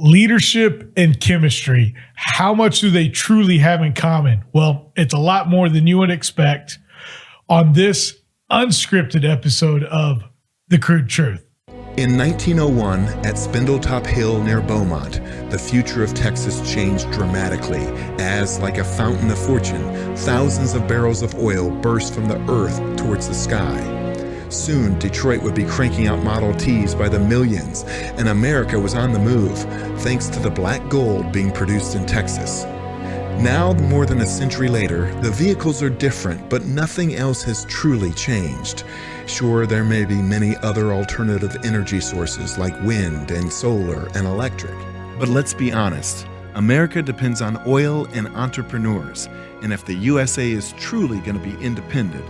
Leadership and chemistry, how much do they truly have in common? Well, it's a lot more than you would expect on this unscripted episode of The Crude Truth. In 1901, at Spindletop Hill near Beaumont, the future of Texas changed dramatically as, like a fountain of fortune, thousands of barrels of oil burst from the earth towards the sky. Soon, Detroit would be cranking out Model Ts by the millions, and America was on the move, thanks to the black gold being produced in Texas. Now, more than a century later, the vehicles are different, but nothing else has truly changed. Sure, there may be many other alternative energy sources like wind and solar and electric. But let's be honest, America depends on oil and entrepreneurs, and if the USA is truly going to be independent,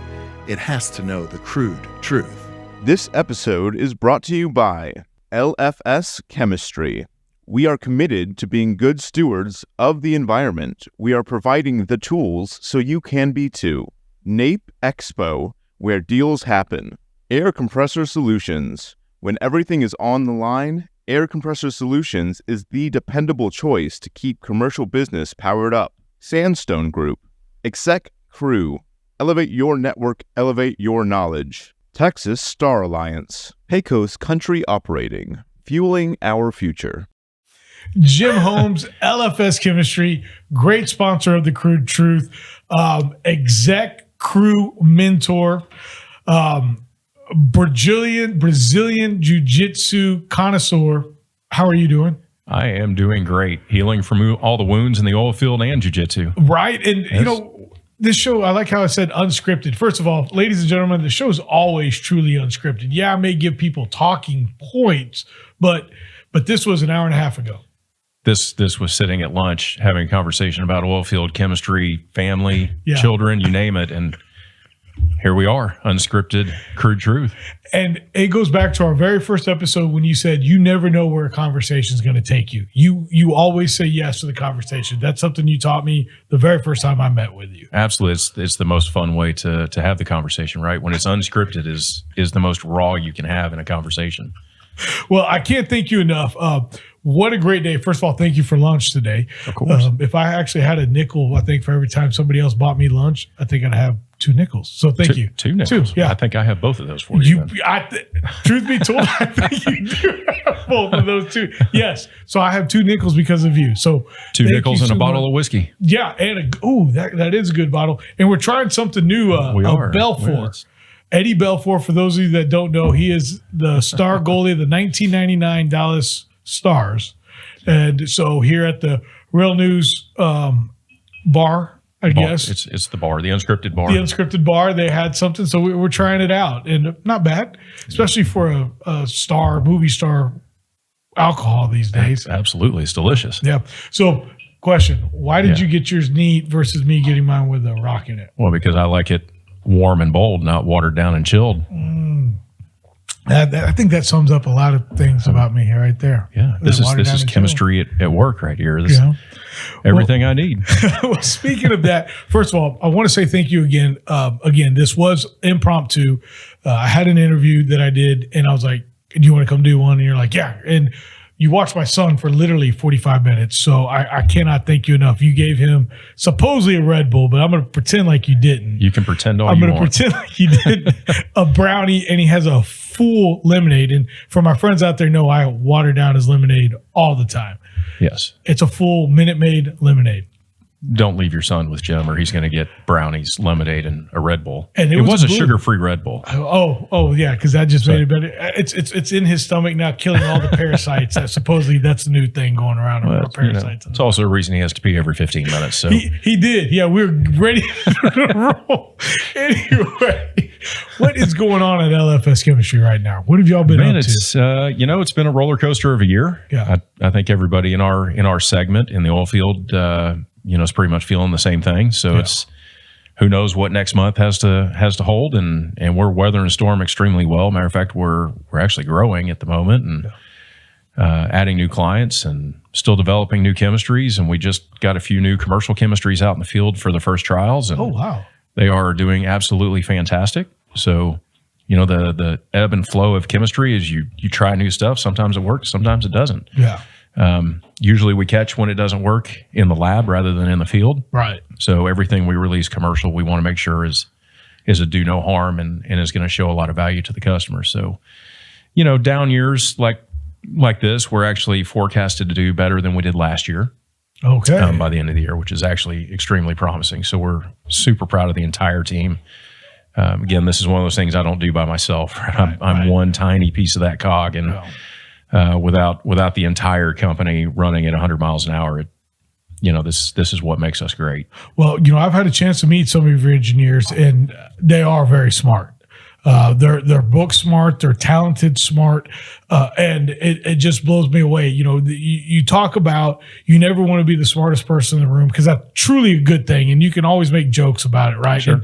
it has to know the crude truth. This episode is brought to you by LFS Chemistry. We are committed to being good stewards of the environment. We are providing the tools so you can be too. NAPE Expo, where deals happen. Air Compressor Solutions. When everything is on the line, Air Compressor Solutions is the dependable choice to keep commercial business powered up. Sandstone Group. Exec Crew. Elevate your network, elevate your knowledge. Texas Star Alliance. Pecos Country Operating. Fueling our future. Jim Holmes, LFS Chemistry, great sponsor of The Crude Truth, exec crew mentor, Brazilian Jiu-Jitsu connoisseur. How are you doing? I am doing great. Healing from all the wounds in the oil field and jiu-jitsu. Right. And, yes. This show, I like how I said unscripted. First of all, ladies and gentlemen, the show is always truly unscripted. Yeah, I may give people talking points, but this was an hour and a half ago. This was sitting at lunch, having a conversation about oil field chemistry, family, children, you name it. And here we are, unscripted, crude truth. And it goes back to our very first episode when you said you never know where a conversation is going to take you. You always say yes to the conversation. That's something you taught me the very first time I met with you. Absolutely. It's the most fun way to have the conversation, right? When it's unscripted is the most raw you can have in a conversation. Well, I can't thank you enough. What a great day. First of all, thank you for lunch today. Of course. If I actually had a nickel, I think for every time somebody else bought me lunch, I think I'd have 2 nickels. So thank you. 2 nickels. 2, yeah. I think I have both of those for you. Truth be told, I think you do have both of those too. Yes. So I have 2 nickels because of you. So 2 nickels and a bottle of whiskey. Yeah. And that is a good bottle. And we're trying something new. We are. Belfour. Eddie Belfour, for those of you that don't know, he is the star goalie of the 1999 Dallas Stars. And so here at the Real News bar, I guess. It's the bar, the unscripted bar. The unscripted bar, they had something. So we're trying it out. And not bad, especially for a movie star alcohol these days. Absolutely. It's delicious. Yeah. So question, why did you get yours neat versus me getting mine with a rock in it? Well, because I like it warm and bold, not watered down and chilled. I think that sums up a lot of things about me right there. Yeah, this is chemistry at work right here. Everything I need. Well, speaking of that, first of all, I want to say thank you again. This was impromptu. I had an interview that I did, and I was like, "Do you want to come do one?" And you're like, "Yeah." And you watched my son for literally 45 minutes. So I cannot thank you enough. You gave him supposedly a Red Bull, but I'm going to pretend like you didn't. You can pretend all you want. I'm going to pretend like you didn't. A brownie, and he has a full lemonade. And for my friends out there know I water down his lemonade all the time. Yes. It's a full Minute Maid lemonade. Don't leave your son with Jim or he's going to get brownies, lemonade, and a Red Bull. And it was a sugar-free Red Bull. Oh, yeah, because that just made it better. It's in his stomach now, killing all the parasites. Supposedly that's the new thing going around. Parasites. It's also a reason he has to pee every 15 minutes. So he did. Yeah, we're ready to roll. Anyway, what is going on at LFS Chemistry right now? What have y'all been up to? It's been a roller coaster of a year. Yeah, I think everybody in our segment in the oil field, is pretty much feeling the same thing. So it's who knows what next month has to hold, and we're weathering the storm extremely well. Matter of fact, we're actually growing at the moment and adding new clients and still developing new chemistries. And we just got a few new commercial chemistries out in the field for the first trials. And they are doing absolutely fantastic. So, the ebb and flow of chemistry is you try new stuff. Sometimes it works, sometimes it doesn't. Yeah. Usually we catch when it doesn't work in the lab rather than in the field. Right. So everything we release commercial, we want to make sure is a do no harm and is going to show a lot of value to the customer. So, down years like this, we're actually forecasted to do better than we did last year. Okay. By the end of the year, which is actually extremely promising. So we're super proud of the entire team. Again, this is one of those things I don't do by myself. Right? I'm one tiny piece of that cog, and without the entire company running at 100 miles an hour, this is what makes us great. Well, I've had a chance to meet some of your engineers, and they are very smart. They're book smart, they're talented, smart, and it just blows me away. You talk about you never want to be the smartest person in the room, because that's truly a good thing, and you can always make jokes about it, right? Sure.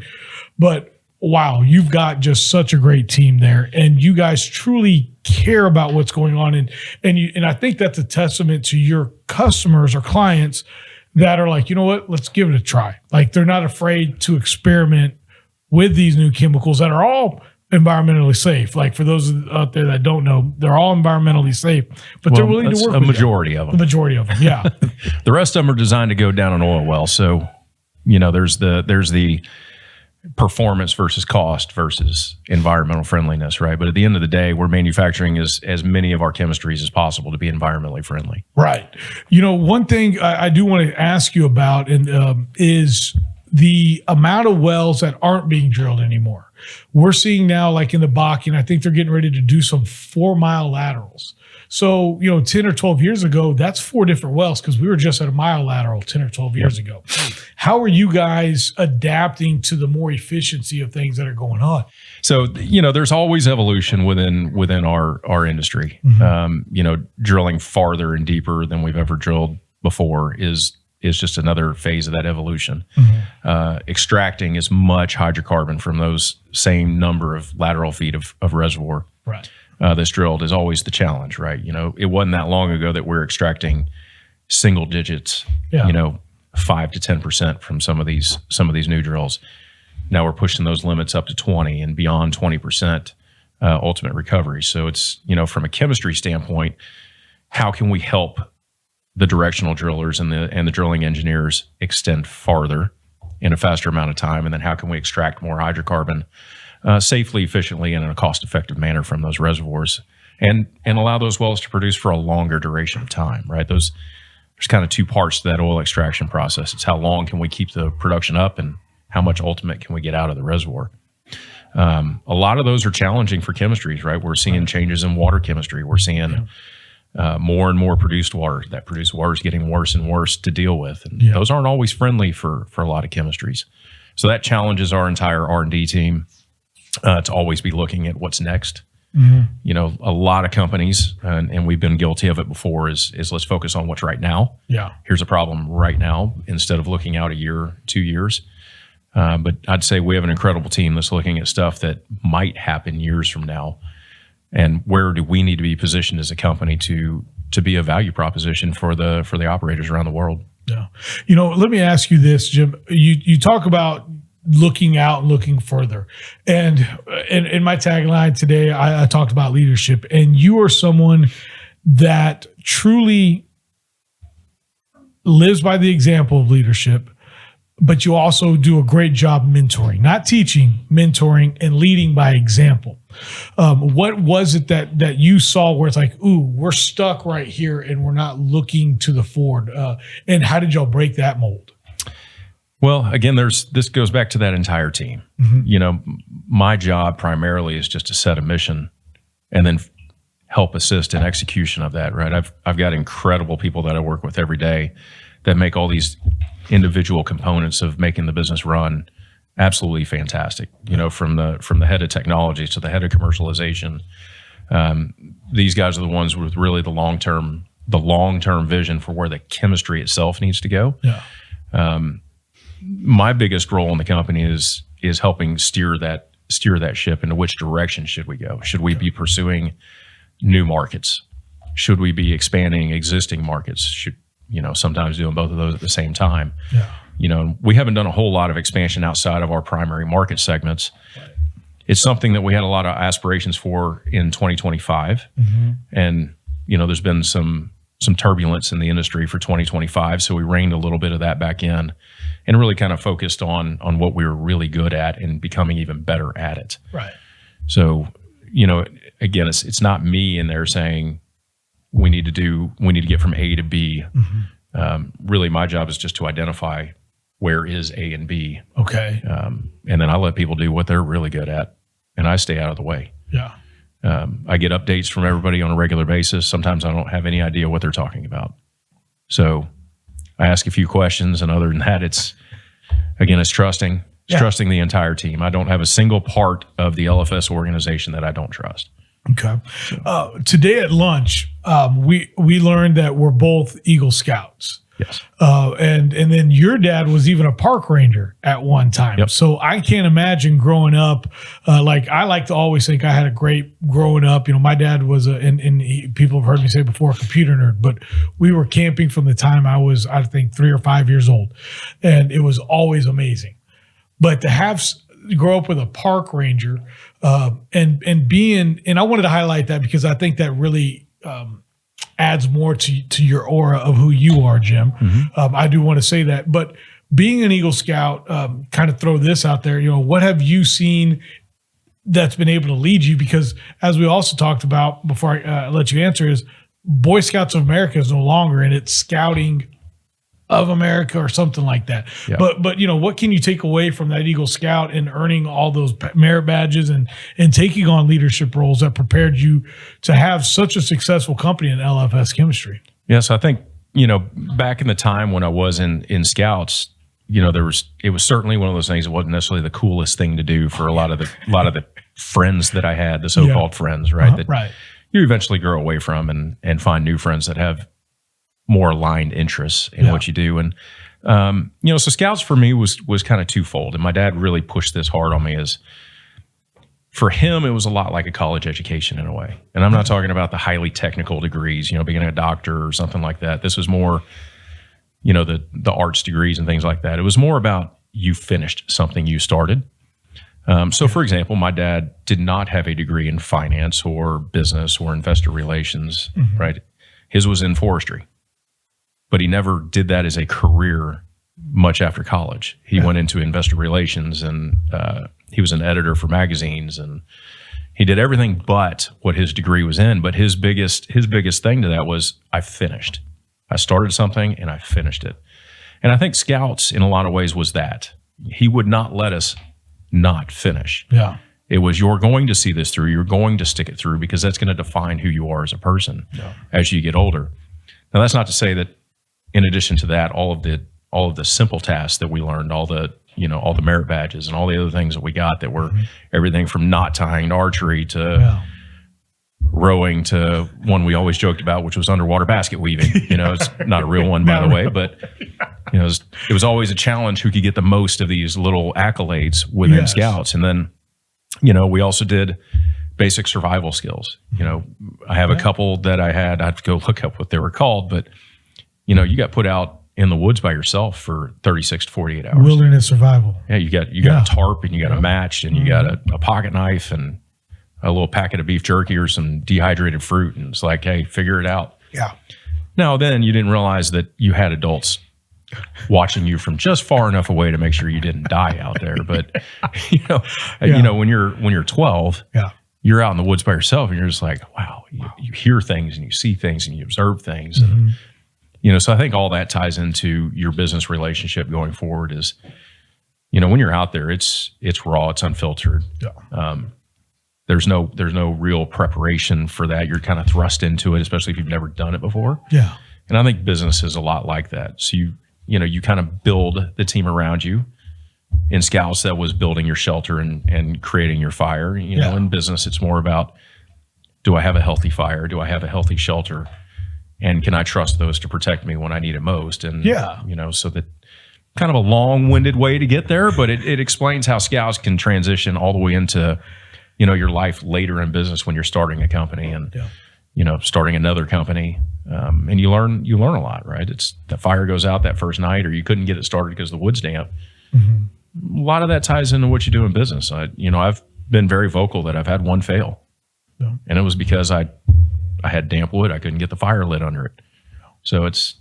But wow, you've got just such a great team there, and you guys truly care about what's going on, and I think that's a testament to your customers or clients that are like, you know what, let's give it a try. Like, they're not afraid to experiment with these new chemicals that are all environmentally safe. Like, for those out there that don't know, they're all environmentally safe, but they're willing to work with majority of them. The majority of them, yeah. The rest of them are designed to go down an oil well. So, there's the performance versus cost versus environmental friendliness, right? But at the end of the day, we're manufacturing as many of our chemistries as possible to be environmentally friendly. Right. One thing I do want to ask you about is the amount of wells that aren't being drilled anymore. We're seeing now, like in the Bakken, I think they're getting ready to do some 4-mile laterals. So, 10 or 12 years ago, that's 4 different wells, because we were just at a mile lateral 10 or 12 years ago. How are you guys adapting to the more efficiency of things that are going on? So, there's always evolution within our industry. Drilling farther and deeper than we've ever drilled before is just another phase of that evolution. Extracting as much hydrocarbon from those same number of lateral feet of reservoir that's drilled is always the challenge, right? It wasn't that long ago that we're extracting single digits, 5 to 10% from some of these new drills. Now we're pushing those limits up to 20 and beyond 20% ultimate recovery. So it's, from a chemistry standpoint, how can we help the directional drillers and the drilling engineers extend farther in a faster amount of time? And then how can we extract more hydrocarbon safely, efficiently, and in a cost-effective manner from those reservoirs, and allow those wells to produce for a longer duration of time, right? There's kind of 2 parts to that oil extraction process. It's how long can we keep the production up, and how much ultimate can we get out of the reservoir? A lot of those are challenging for chemistries, right? We're seeing changes in water chemistry. We're seeing more and more produced water. That produced water is getting worse and worse to deal with, and those aren't always friendly for a lot of chemistries. So that challenges our entire R&D team to always be looking at what's next. A lot of companies, and we've been guilty of it before, is let's focus on what's right now. Yeah. Here's a problem right now, instead of looking out a year, 2 years. But I'd say we have an incredible team that's looking at stuff that might happen years from now. And where do we need to be positioned as a company to be a value proposition for the operators around the world? Yeah. Let me ask you this, Jim. You talk about looking out and looking further. And in my tagline today, I talked about leadership, and you are someone that truly lives by the example of leadership, but you also do a great job mentoring, not teaching, mentoring, and leading by example. What was it that you saw where it's like, ooh, we're stuck right here and we're not looking to the forward? And how did y'all break that mold? Well, again, this goes back to that entire team. My job primarily is just to set a mission and then help assist in execution of that, right? I've got incredible people that I work with every day that make all these individual components of making the business run absolutely fantastic. From the head of technology to the head of commercialization. These guys are the ones with really the long-term vision for where the chemistry itself needs to go. Yeah. My biggest role in the company is helping steer that ship into which direction should we go. Should we be pursuing new markets? Should we be expanding existing markets? Should sometimes doing both of those at the same time? Yeah. We haven't done a whole lot of expansion outside of our primary market segments. It's something that we had a lot of aspirations for in 2025. And, there's been some turbulence in the industry for 2025. So we reined a little bit of that back in and really kind of focused on what we were really good at and becoming even better at it. Right. So, again, it's not me in there saying we need to get from A to B. Really, my job is just to identify where is A and B. Okay. And then I let people do what they're really good at, and I stay out of the way. Yeah. I get updates from everybody on a regular basis. Sometimes I don't have any idea what they're talking about. So I ask a few questions, and other than that, it's trusting. It's trusting the entire team. I don't have a single part of the LFS organization that I don't trust. Okay. Today at lunch, we learned that we're both Eagle Scouts. Yes. And then your dad was even a park ranger at one time. Yep. So I can't imagine growing up. Like I like to always think I had a great growing up. My dad was people have heard me say before, a computer nerd, but we were camping from the time I was, I think, 3 or 5 years old, and it was always amazing. But to grow up with a park ranger, and I wanted to highlight that because I think that really, adds more to your aura of who you are, Jim. I do want to say that, but being an Eagle Scout, kind of throw this out there, what have you seen that's been able to lead you? Because as we also talked about before I let you answer is Boy Scouts of America is no longer, and it's Scouting of America or something like that. Yeah. But what can you take away from that Eagle Scout and earning all those merit badges and taking on leadership roles that prepared you to have such a successful company in LFS Chemistry? Yes, I think, back in the time when I was in Scouts, it was certainly one of those things that wasn't necessarily the coolest thing to do for a lot of the friends that I had, the so-called friends, right? That right. You eventually grow away from and find new friends that have more aligned interests in what you do. And, so Scouts for me was kind of twofold. And my dad really pushed this hard on me as for him, it was a lot like a college education in a way. And I'm not talking about the highly technical degrees, being a doctor or something like that. This was more, the arts degrees and things like that. It was more about you finished something you started. So for example, my dad did not have a degree in finance or business or investor relations, right? His was in forestry. But he never did that as a career much after college. He went into investor relations, and he was an editor for magazines, and he did everything but what his degree was in. But his biggest thing to that was, I finished. I started something and I finished it. And I think Scouts in a lot of ways was that. He would not let us not finish. Yeah. It was, you're going to see this through. You're going to stick it through because that's going to define who you are as a person as you get older. Now, that's not to say that in addition to that, all of the simple tasks that we learned, all the merit badges and all the other things that we got that were everything from knot tying to archery to rowing to one we always joked about, which was underwater basket weaving. It's not a real one, by the way, but it was always a challenge who could get the most of these little accolades within Scouts. And then, we also did basic survival skills. I have a couple that I have to go look up what they were called, but you got put out in the woods by yourself for 36 to 48 hours. Wilderness survival. Yeah, you got a tarp, and you got a match, and you got a pocket knife and a little packet of beef jerky or some dehydrated fruit. And it's like, hey, figure it out. Yeah. Now, then you didn't realize that you had adults watching you from just far enough away to make sure you didn't die out there. But, when you're 12, you're out in the woods by yourself, and you're just like, wow, you hear things and you see things and you observe things. And, so I think all that ties into your business relationship going forward is, when you're out there, it's raw, it's unfiltered. Yeah. There's no real preparation for that. You're kind of thrust into it, especially if you've never done it before. Yeah. And I think business is a lot like that. So you kind of build the team around you. In Scouts, that was building your shelter and creating your fire. In business, it's more about, do I have a healthy fire? Do I have a healthy shelter? And can I trust those to protect me when I need it most? And, so that kind of a long-winded way to get there, but it explains how Scouts can transition all the way into, your life later in business when you're starting a company and, starting another company. And you learn a lot, right? It's the fire goes out that first night, or you couldn't get it started because the wood's damp. A lot of that ties into what you do in business. I've been very vocal that I've had one fail, and it was because I had damp wood. I couldn't get the fire lit under it. So it's,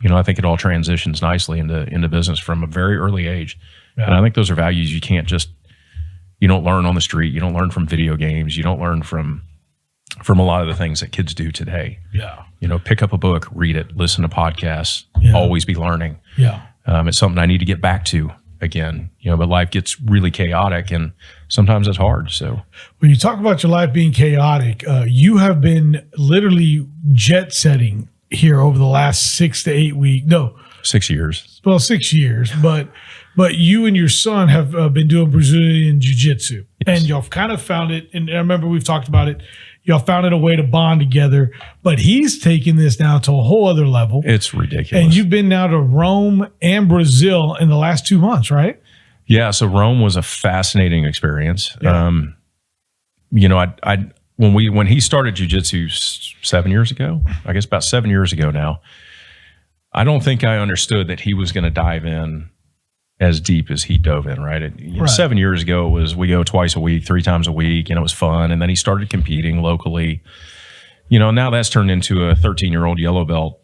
I think it all transitions nicely into business from a very early age. Yeah. And I think those are values you don't learn on the street. You don't learn from video games. You don't learn from a lot of the things that kids do today. Yeah. Pick up a book, read it, listen to podcasts, always be learning. Yeah. It's something I need to get back to again, but life gets really chaotic and sometimes it's hard. So when you talk about your life being chaotic, you have been literally jet setting here over the last 6 to 8 weeks. No, 6 years. Well, 6 years, but you and your son have been doing Brazilian Jiu-Jitsu, and y'all kind of found it. And I remember we've talked about it. Y'all found it a way to bond together, but he's taking this now to a whole other level. It's ridiculous. And you've been now to Rome and Brazil in the last 2 months, right? Yeah. So Rome was a fascinating experience. Yeah. When he started jiu-jitsu 7 years ago, I guess about 7 years ago now, I don't think I understood that he was going to dive in as deep as he dove in, right? 7 years ago, it was we go twice a week, 3 times a week, and it was fun. And then he started competing locally. Now that's turned into a 13-year-old yellow belt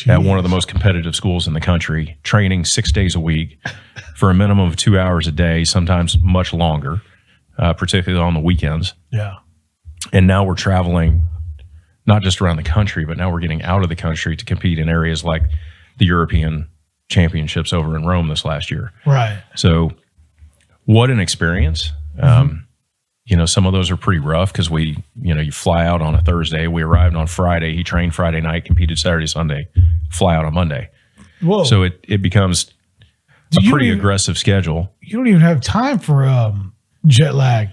at one of the most competitive schools in the country, training 6 days a week for a minimum of 2 hours a day, sometimes much longer, particularly on the weekends. Yeah. And now we're traveling not just around the country, but now we're getting out of the country to compete in areas like the European Championships over in Rome this last year. Right. So what an experience. Some of those are pretty rough because you fly out on a Thursday. We arrived on Friday. He trained Friday night, competed Saturday, Sunday, fly out on Monday. Whoa. So it becomes a pretty aggressive schedule. You don't even have time for jet lag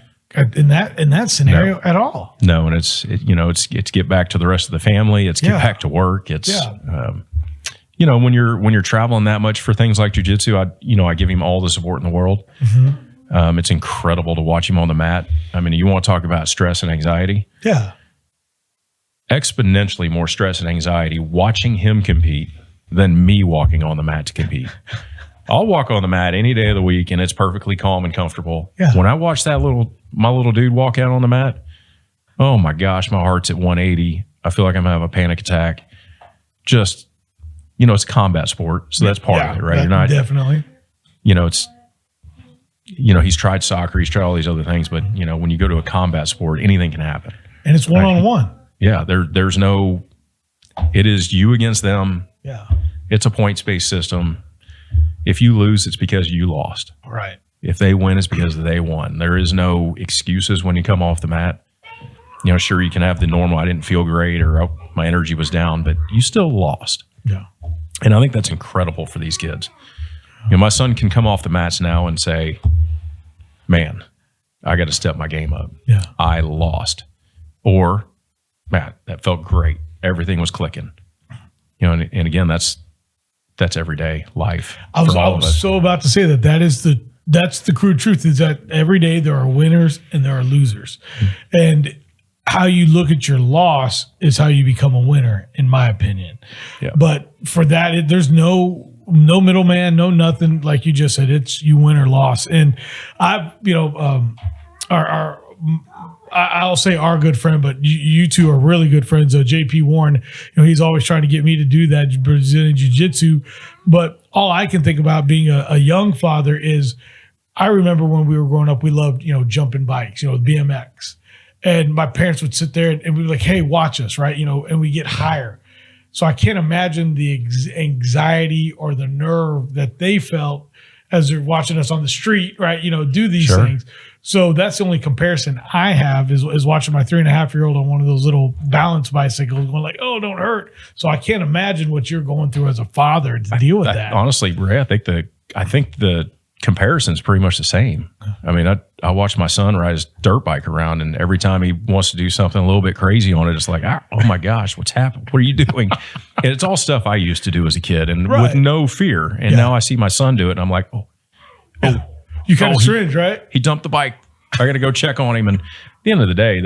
in that scenario at all. No, and it's get back to the rest of the family. It's get back to work. It's when you're traveling that much for things like jiu-jitsu, I give him all the support in the world. Mm-hmm. It's incredible to watch him on the mat. I mean, you want to talk about stress and anxiety? Yeah. Exponentially more stress and anxiety watching him compete than me walking on the mat to compete. I'll walk on the mat any day of the week and it's perfectly calm and comfortable. Yeah. When I watch my little dude walk out on the mat, oh my gosh, my heart's at 180. I feel like I'm having a panic attack. Just, it's a combat sport, so that's part of it, right? You're not definitely. He's tried soccer, he's tried all these other things, but when you go to a combat sport, anything can happen. And it's one-on-one. Yeah, there's no. It is you against them. Yeah. It's a points-based system. If you lose, it's because you lost. Right. If they win, it's because they won. There is no excuses when you come off the mat. Sure, you can have the normal, I didn't feel great or my energy was down, but you still lost. Yeah. And I think that's incredible for these kids. My son can come off the mats now and say, man, I got to step my game up. Yeah. I lost. Or, man, that felt great. Everything was clicking. And again, that's everyday life. I was so about to say that's the crude truth is that every day there are winners and there are losers. Mm-hmm. And how you look at your loss is how you become a winner, in my opinion. Yeah. But for that, there's no middleman, no nothing. Like you just said, it's you win or loss. And I'll say our good friend, but you two are really good friends. JP Warren, he's always trying to get me to do that Brazilian Jiu-Jitsu. But all I can think about being a young father is I remember when we were growing up, we loved, jumping bikes, BMX. And my parents would sit there and we'd be like, hey, watch us, right? And we get higher. So I can't imagine the anxiety or the nerve that they felt as they're watching us on the street, right? Do these things. So that's the only comparison I have is watching my 3.5-year-old on one of those little balance bicycles going like, oh, don't hurt. So I can't imagine what you're going through as a father to deal with that. Honestly, Ray, I think the comparison is pretty much the same. I mean, I watch my son ride his dirt bike around, and every time he wants to do something a little bit crazy on it, it's like, oh my gosh, what's happened? What are you doing? And it's all stuff I used to do as a kid and with no fear. And now I see my son do it, and I'm like, you kind of cringe, right? He dumped the bike. I got to go check on him. And at the end of the day,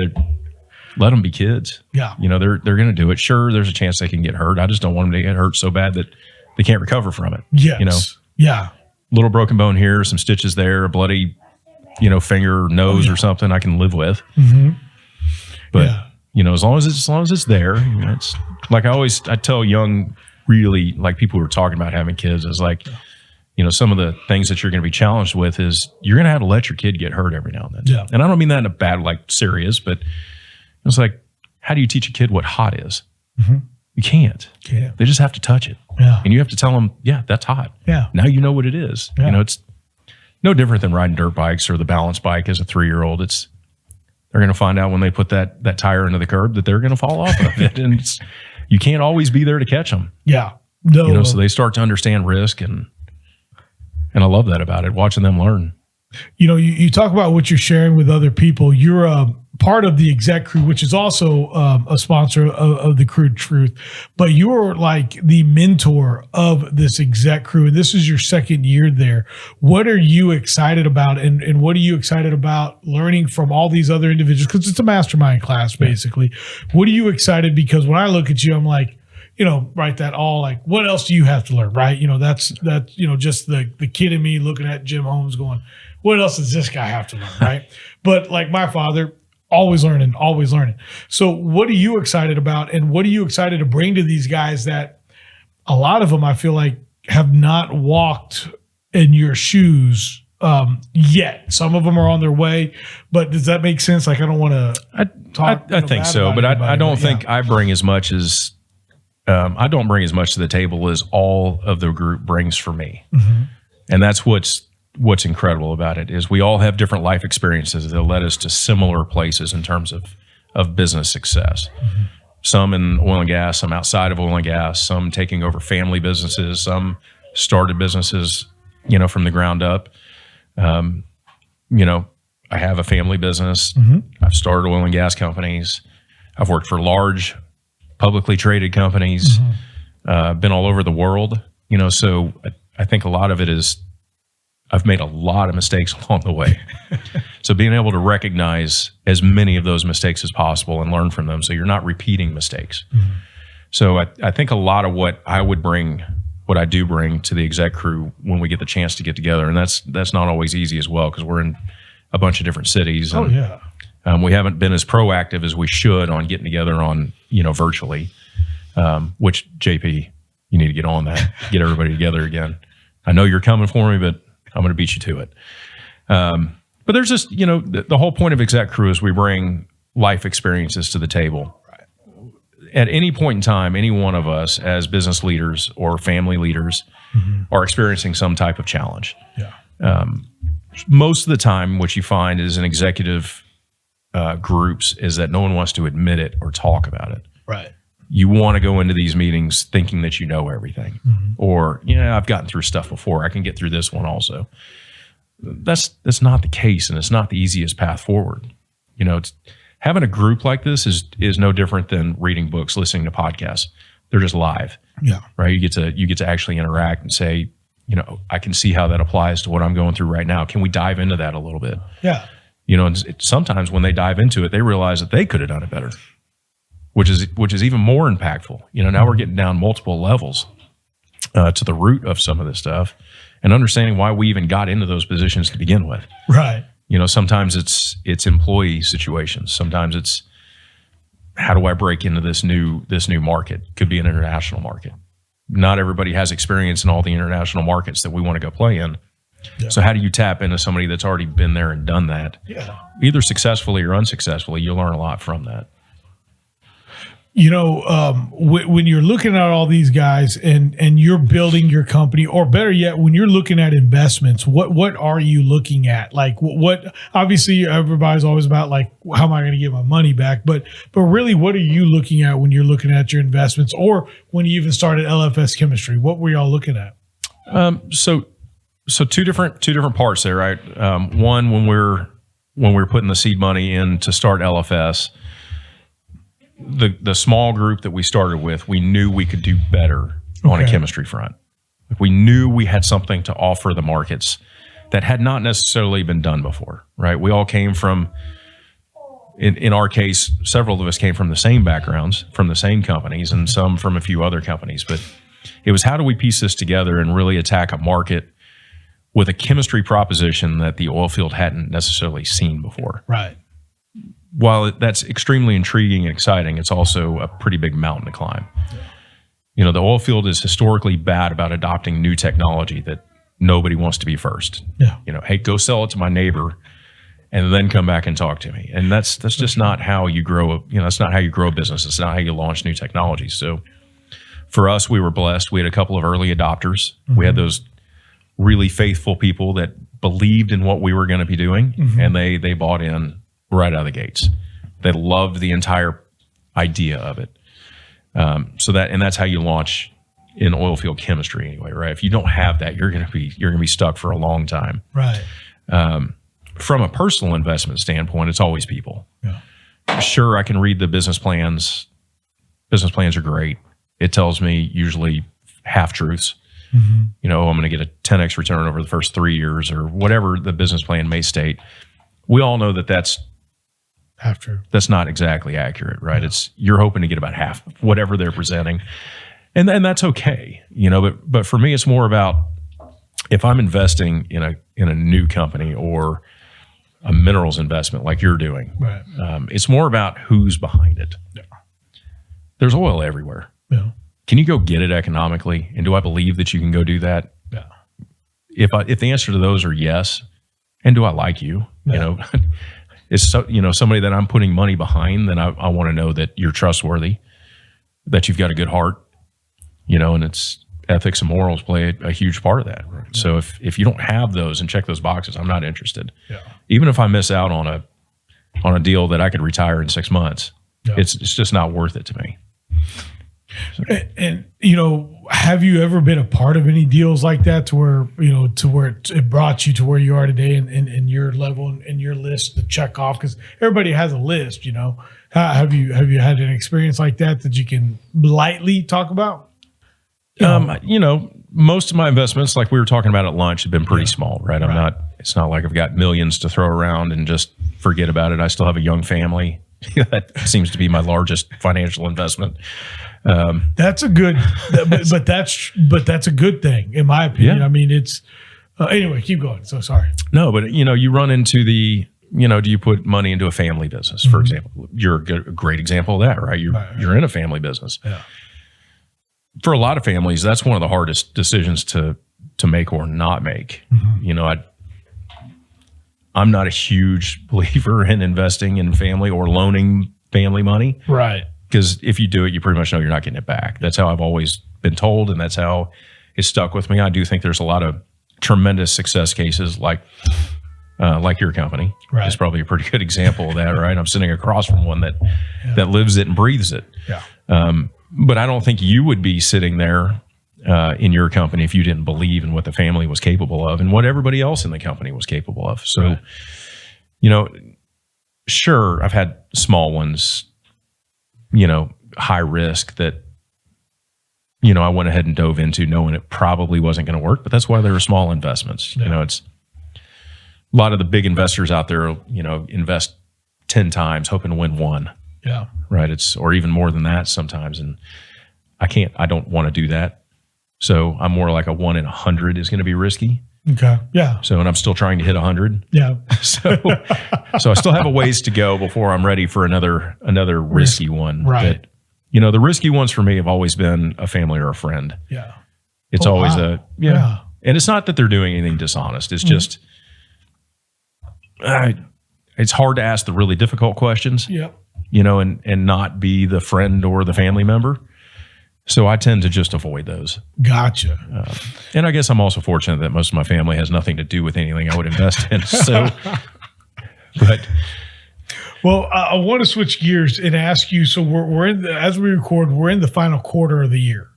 let them be kids. Yeah. They're going to do it. Sure, there's a chance they can get hurt. I just don't want them to get hurt so bad that they can't recover from it. Yes. Yeah. Little broken bone here, some stitches there, a bloody, finger, nose or something I can live with. Mm-hmm. But as long as it's there, it's like I tell young, really like people who are talking about having kids is like, some of the things that you're going to be challenged with is you're going to have to let your kid get hurt every now and then. Yeah. And I don't mean that in a bad, like serious, but it's like, how do you teach a kid what hot is? Mm-hmm. You can't. Yeah. They just have to touch it. Yeah. And you have to tell them, yeah, that's hot. Yeah. Now you know what it is. Yeah. It's no different than riding dirt bikes or the balance bike as a 3-year-old. They're going to find out when they put that tire into the curb that they're going to fall off of it. And you can't always be there to catch them. Yeah. No. So they start to understand risk, and I love that about it, watching them learn. You talk about what you're sharing with other people. You're a part of the exec crew, which is also a sponsor of the Crude Truth, but you're like the mentor of this exec crew, and this is your second year there. What are you excited about, and what are you excited about learning from all these other individuals? Because it's a mastermind class, basically. What are you excited? Because when I look at you, I'm like, right, that all like, what else do you have to learn, right? That's just the kid in me looking at Jim Holmes going, what else does this guy have to learn, right? But like my father, always learning, always learning. So what are you excited about, and what are you excited to bring to these guys that a lot of them I feel like have not walked in your shoes yet? Some of them are on their way, but does that make sense? Like I don't want to talk. I think so, but I don't think I bring as much as I don't bring as much to the table as all of the group brings for me. Mm-hmm. And that's what's incredible about it is we all have different life experiences that led us to similar places in terms of business success. Mm-hmm. Some in oil and gas, some outside of oil and gas, some taking over family businesses, some started businesses, from the ground up. I have a family business. Mm-hmm. I've started oil and gas companies. I've worked for large publicly traded companies, been all over the world, so I think a lot of it is I've made a lot of mistakes along the way. So being able to recognize as many of those mistakes as possible and learn from them so you're not repeating mistakes. Mm-hmm. So I think a lot of what I do bring to the exec crew when we get the chance to get together, and that's not always easy as well because we're in a bunch of different cities. And, we haven't been as proactive as we should on getting together on, virtually, which JP, you need to get on that, get everybody together again. I know you're coming for me, but I'm going to beat you to it. But there's just, the whole point of exec crew is we bring life experiences to the table. At any point in time, any one of us as business leaders or family leaders are experiencing some type of challenge. Yeah. Most of the time, what you find is in executive groups is that no one wants to admit it or talk about it. Right. You want to go into these meetings thinking that you know everything, or I've gotten through stuff before. I can get through this one also. That's not the case, and it's not the easiest path forward. Having a group like this is no different than reading books, listening to podcasts. They're just live. Yeah. Right. You get to actually interact and say, I can see how that applies to what I'm going through right now. Can we dive into that a little bit? Yeah. And sometimes when they dive into it, they realize that they could have done it better, which is even more impactful. Now we're getting down multiple levels to the root of some of this stuff and understanding why we even got into those positions to begin with. Right. Sometimes it's employee situations. Sometimes it's how do I break into this new market? Could be an international market. Not everybody has experience in all the international markets that we want to go play in. Yeah. So how do you tap into somebody that's already been there and done that? Yeah. Either successfully or unsuccessfully, you learn a lot from that. When you're looking at all these guys and you're building your company, or better yet, when you're looking at investments, what are you looking at? Like what obviously everybody's always about like, how am I going to get my money back? But really, what are you looking at when you're looking at your investments, or when you even started LFS Chemistry? What were y'all looking at? So two different parts there, right? One, when we're putting the seed money in to start LFS, the small group that we started with, we knew we could do better on a chemistry front. We knew we had something to offer the markets that had not necessarily been done before, right? We all came from, in our case, several of us came from the same backgrounds, from the same companies, and some from a few other companies. But it was, how do we piece this together and really attack a market with a chemistry proposition that the oil field hadn't necessarily seen before? Right. while that's extremely intriguing and exciting, it's also a pretty big mountain to climb. Yeah. The oil field is historically bad about adopting new technology that nobody wants to be first. Yeah. Hey, go sell it to my neighbor and then come back and talk to me. And that's just not how you grow. That's not how you grow a business. It's not how you launch new technology. So for us, we were blessed. We had a couple of early adopters. Mm-hmm. We had those really faithful people that believed in what we were going to be doing, mm-hmm. and they bought in right out of the gates. They loved the entire idea of it. That's how you launch in oil field chemistry anyway, right? If you don't have that, you're going to be stuck for a long time. Right. From a personal investment standpoint, it's always people. Yeah. Sure, I can read the business plans. Business plans are great. It tells me usually half truths. Mm-hmm. I'm going to get a 10x return over the first 3 years or whatever the business plan may state. We all know that that's half true. That's not exactly accurate, right? Yeah. You're hoping to get about half of whatever they're presenting. And that's okay, but for me, it's more about if I'm investing in a new company or a minerals investment like you're doing, right. It's more about who's behind it. Yeah. There's oil everywhere. Yeah. Can you go get it economically? And do I believe that you can go do that? Yeah. If the answer to those are yes, and do I like you? Yeah. It's somebody that I'm putting money behind, then I want to know that you're trustworthy, that you've got a good heart, and it's ethics and morals play a huge part of that. Right? Yeah. So if you don't have those and check those boxes, I'm not interested. Yeah. Even if I miss out on a deal that I could retire in 6 months, yeah. it's just not worth it to me. So. And have you ever been a part of any deals like that to where it brought you to where you are today in your level and your list to check off? Because everybody has a list, Have you had an experience like that you can lightly talk about? Most of my investments, like we were talking about at lunch, have been pretty small, right? It's not like I've got millions to throw around and just forget about it. I still have a young family. That seems to be my largest financial investment. That's a good, but that's a good thing in my opinion. Yeah. I mean, it's anyway. Keep going. So sorry. No, but you run into the. Do you put money into a family business, for example? You're a great example of that, right? You're in a family business. Yeah. For a lot of families, that's one of the hardest decisions to make or not make. Mm-hmm. I'm not a huge believer in investing in family or loaning family money. Right. Because if you do it, you pretty much know you're not getting it back. That's how I've always been told, and that's how it stuck with me. I do think there's a lot of tremendous success cases like your company. Right. It's probably a pretty good example of that, right? I'm sitting across from one that lives it and breathes it. Yeah. But I don't think you would be sitting there in your company if you didn't believe in what the family was capable of and what everybody else in the company was capable of. So, sure, I've had small ones, high risk that, I went ahead and dove into knowing it probably wasn't going to work, but that's why they were small investments. Yeah. It's a lot of the big investors out there, invest 10 times hoping to win one. Yeah. Right. Or even more than that sometimes. And I don't want to do that. So I'm more like a 1 in 100 is going to be risky. Okay. Yeah. So, and I'm still trying to hit 100. Yeah. So I still have a ways to go before I'm ready for another risky one. Right. That, the risky ones for me have always been a family or a friend. Yeah. It's always And it's not that they're doing anything dishonest. It's just, it's hard to ask the really difficult questions. Yeah. And not be the friend or the family member. So I tend to just avoid those. Gotcha. And I guess I'm also fortunate that most of my family has nothing to do with anything I would invest in. So, well, I want to switch gears and ask you. So we're as we record, we're in the final quarter of the year.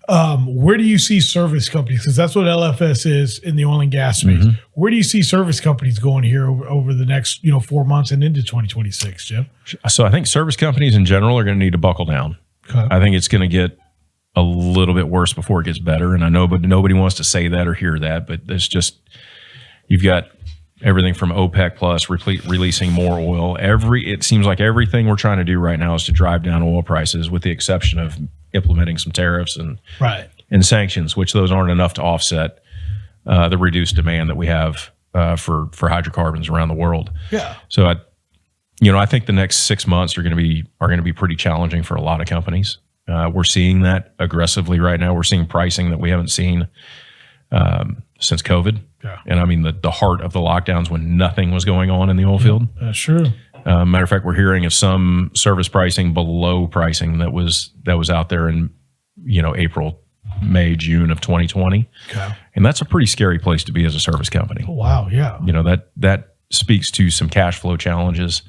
Where do you see service companies? Because that's what LFS is in the oil and gas space. Mm-hmm. Where do you see service companies going here over the next 4 months and into 2026, Jim? So I think service companies in general are going to need to buckle down. Okay. I think it's going to get a little bit worse before it gets better. And I know, but nobody wants to say that or hear that. But it's just, you've got everything from OPEC plus releasing more oil. It seems like everything we're trying to do right now is to drive down oil prices, with the exception of implementing some tariffs and sanctions, which those aren't enough to offset the reduced demand that we have for hydrocarbons around the world. Yeah. So I think the next 6 months are going to be pretty challenging for a lot of companies. We're seeing that aggressively right now. We're seeing pricing that we haven't seen since COVID. Yeah. And I mean, the heart of the lockdowns when nothing was going on in the oil field. That's true. Matter of fact, we're hearing of some service pricing below pricing that was out there in, April, May, June of 2020. Okay. And that's a pretty scary place to be as a service company. Oh, wow. Yeah. That speaks to some cash flow challenges,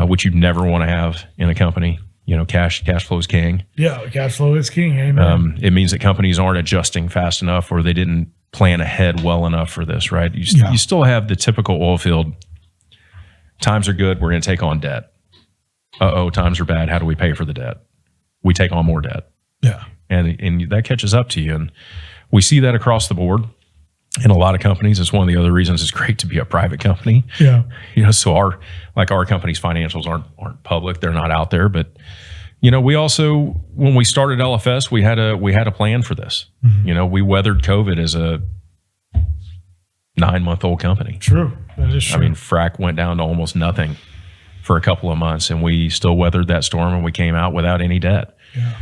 which you never want to have in a company. Cash flow is king. Yeah. Cash flow is king. Amen. It means that companies aren't adjusting fast enough, or they didn't plan ahead well enough for this, right? You still have the typical oil field. Times are good. We're going to take on debt. Times are bad. How do we pay for the debt? We take on more debt. Yeah. And that catches up to you. And we see that across the board in a lot of companies. It's one of the other reasons it's great to be a private company. Yeah. So our company's financials aren't public. They're not out there. But, we also, when we started LFS, we had a plan for this. Mm-hmm. We weathered COVID as a 9-month-old company. True. That is true. I mean, frac went down to almost nothing for a couple of months, and we still weathered that storm, and we came out without any debt. Yeah.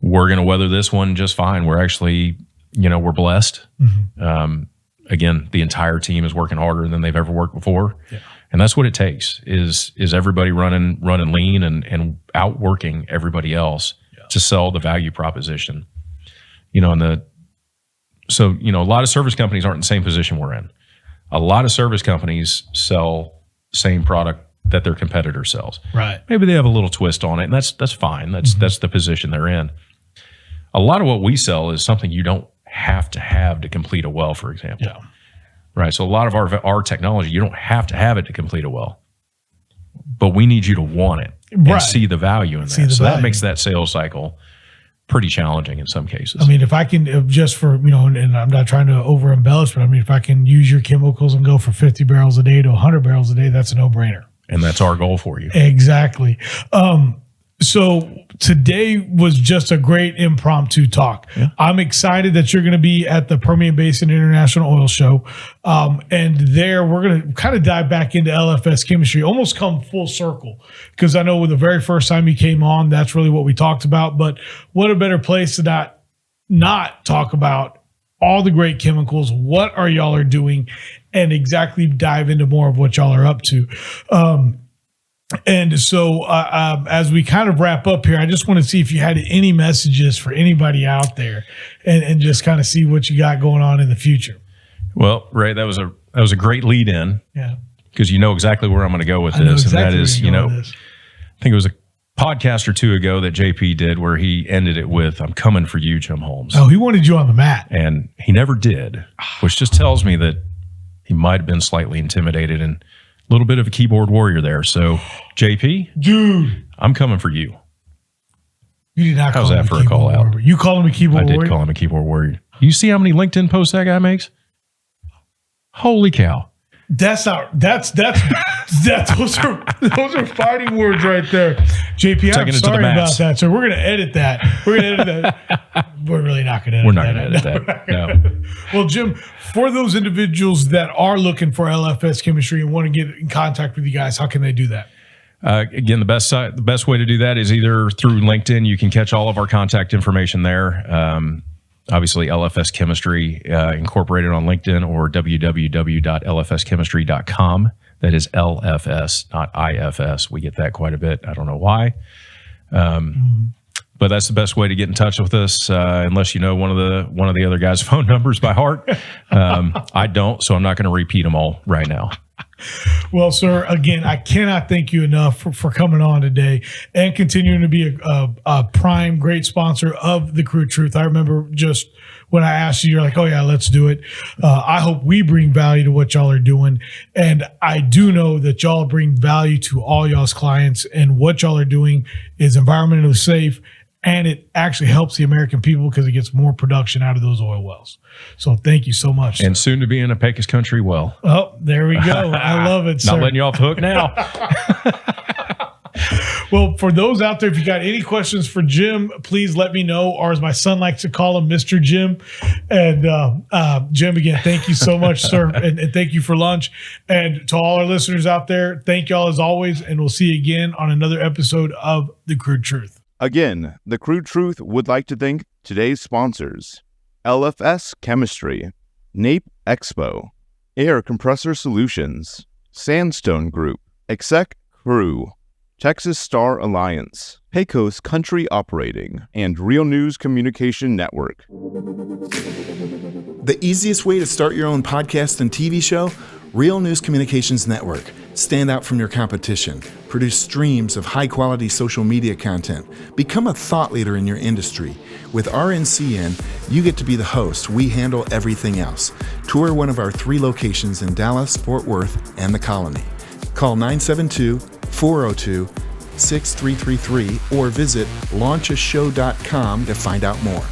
We're going to weather this one just fine. We're actually, we're blessed. Mm-hmm. Again, the entire team is working harder than they've ever worked before. Yeah. And that's what it takes is everybody running lean and outworking everybody else to sell the value proposition. So a lot of service companies aren't in the same position we're in. A lot of service companies sell the same product that their competitor sells. Right. Maybe they have a little twist on it, and that's fine. That's the position they're in. A lot of what we sell is something you don't have to complete a well, for example. Yeah. Right. So a lot of our technology, you don't have to have it to complete a well, but we need you to want it and see the value in that. So that makes that sales cycle pretty challenging in some cases. I mean, if I can just for, and I'm not trying to over embellish, but I mean, if I can use your chemicals and go for 50 barrels a day to 100 barrels a day, that's a no brainer. And that's our goal for you. Exactly. So today was just a great impromptu talk. Yeah. I'm excited that you're going to be at the Permian Basin International Oil Show. And there we're going to kind of dive back into LFS Chemistry, almost come full circle. Because I know the very first time you came on, that's really what we talked about. But what a better place to not talk about all the great chemicals, what are y'all are doing, and exactly dive into more of what y'all are up to. And so as we kind of wrap up here, I just want to see if you had any messages for anybody out there and just kind of see what you got going on in the future. Well, Ray, that was a great lead in. Yeah. Because you know exactly where I'm going to go with this. Exactly, and that is, I think it was a podcast or two ago that JP did where he ended it with, "I'm coming for you, Jim Holmes." Oh, he wanted you on the mat. And he never did, which just tells me that he might have been slightly intimidated and a little bit of a keyboard warrior there. So, JP, dude, I'm coming for you. You did not call him that a for a call out? Warrior. You call him a keyboard warrior? I did call him a keyboard warrior. You see how many LinkedIn posts that guy makes? Holy cow. Those are fighting words right there. JP, I'm sorry about that. So we're going to edit that. We're going to edit that. We're really not going to edit that. We're not going to edit that. No. Well, Jim, for those individuals that are looking for LFS Chemistry and want to get in contact with you guys, how can they do that? Again, the best way to do that is either through LinkedIn. You can catch all of our contact information there. Obviously, LFS Chemistry incorporated on LinkedIn, or www.lfschemistry.com. That is LFS, not IFS. We get that quite a bit. I don't know why. But that's the best way to get in touch with us, unless you know one of the other guys' phone numbers by heart. I don't, so I'm not going to repeat them all right now. Well, sir, again, I cannot thank you enough for coming on today and continuing to be a prime, great sponsor of the Crude Truth. I remember just when I asked you, you're like, "Oh yeah, let's do it." I hope we bring value to what y'all are doing. And I do know that y'all bring value to all y'all's clients, and what y'all are doing is environmentally safe. And it actually helps the American people because it gets more production out of those oil wells. So thank you so much. And soon to be in a Pecos country well. Oh, there we go. I love it, sir. Not letting you off the hook now. Well, for those out there, if you got any questions for Jim, please let me know. Or as my son likes to call him, Mr. Jim. And Jim, again, thank you so much, sir. And thank you for lunch. And to all our listeners out there, thank y'all as always. And we'll see you again on another episode of The Crude Truth. Again, The Crude Truth would like to thank today's sponsors: LFS Chemistry, Nape Expo, Air Compressor Solutions, Sandstone Group, Exec Crew, Texas Star Alliance, Pecos Country Operating, and Real News Communication Network. The easiest way to start your own podcast and TV show? Real News Communications Network. Stand out from your competition. Produce streams of high-quality social media content. Become a thought leader in your industry. With RNCN, you get to be the host. We handle everything else. Tour one of our 3 locations in Dallas, Fort Worth, and the Colony. Call 972-402-6333 or visit launchashow.com to find out more.